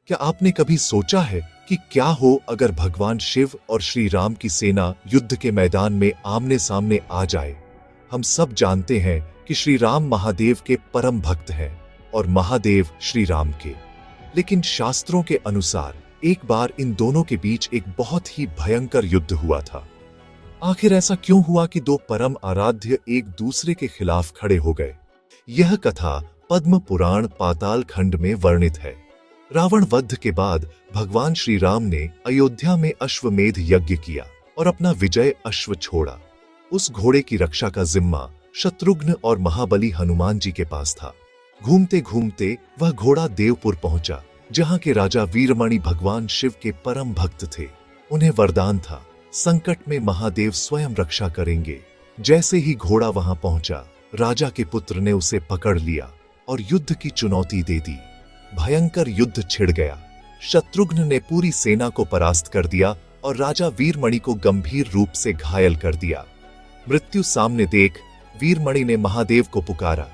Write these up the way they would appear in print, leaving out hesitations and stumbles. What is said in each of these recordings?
क्या आपने कभी सोचा है कि क्या हो अगर भगवान शिव और श्री राम की सेना युद्ध के मैदान में आमने सामने आ जाए? हम सब जानते हैं कि श्री राम महादेव के परम भक्त हैं और महादेव श्री राम के। लेकिन शास्त्रों के अनुसार एक बार इन दोनों के बीच एक बहुत ही भयंकर युद्ध हुआ था। आखिर ऐसा क्यों हुआ कि दो परम आराध्य एक दूसरे के खिलाफ खड़े हो गए? यह कथा पद्म पुराण पाताल खंड में वर्णित है। रावण वध के बाद भगवान श्री राम ने अयोध्या में अश्वमेध यज्ञ किया और अपना विजय अश्व छोड़ा। उस घोड़े की रक्षा का जिम्मा शत्रुघ्न और महाबली हनुमान जी के पास था। घूमते घूमते वह घोड़ा देवपुर पहुंचा, जहां के राजा वीरमणि भगवान शिव के परम भक्त थे। उन्हें वरदान था, संकट में महादेव स्वयं रक्षा करेंगे। जैसे ही घोड़ा वहां पहुंचा, राजा के पुत्र ने उसे पकड़ लिया और युद्ध की चुनौती दे दी। भयंकर युद्ध छिड़ गया। शत्रुघ्न ने पूरी सेना को परास्त कर दिया और राजा वीरमणि को गंभीर रूप से घायल कर दिया। मृत्यु सामने देख वीरमणि ने महादेव को पुकारा।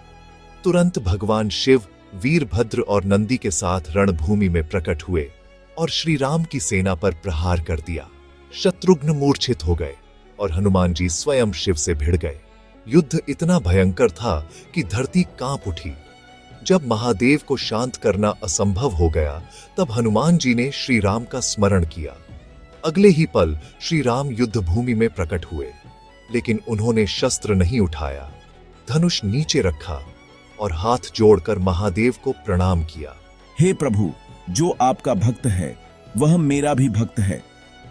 तुरंत भगवान शिव वीरभद्र और नंदी के साथ रणभूमि में प्रकट हुए और श्री राम की सेना पर प्रहार कर दिया। शत्रुघ्न मूर्छित हो गए और हनुमान जी स्वयं शिव से भिड़ गए। युद्ध इतना भयंकर था कि धरती कांप उठी। जब महादेव को शांत करना असंभव हो गया, तब हनुमान जी ने श्री राम का स्मरण किया। अगले ही पल श्री राम युद्ध भूमि में प्रकट हुए, लेकिन उन्होंने शस्त्र नहीं उठाया, धनुष नीचे रखा और हाथ जोड़कर महादेव को प्रणाम किया। हे प्रभु, जो आपका भक्त है वह मेरा भी भक्त है।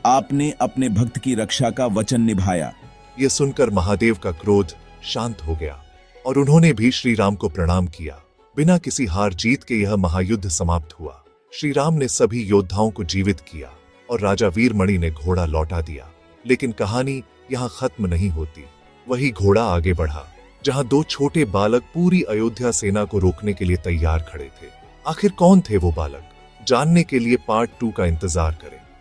आपने अपने भक्त की रक्षा का वचन निभाया। यह सुनकर महादेव का क्रोध शांत हो गया और उन्होंने भी श्री राम को प्रणाम किया। बिना किसी हार जीत के यह महायुद्ध समाप्त हुआ। श्री राम ने सभी योद्धाओं को जीवित किया और राजा वीरमणि ने घोड़ा लौटा दिया। लेकिन कहानी यहाँ खत्म नहीं होती। वही घोड़ा आगे बढ़ा, जहाँ दो छोटे बालक पूरी अयोध्या सेना को रोकने के लिए तैयार खड़े थे। आखिर कौन थे वो बालक? जानने के लिए पार्ट 2 का इंतजार करें।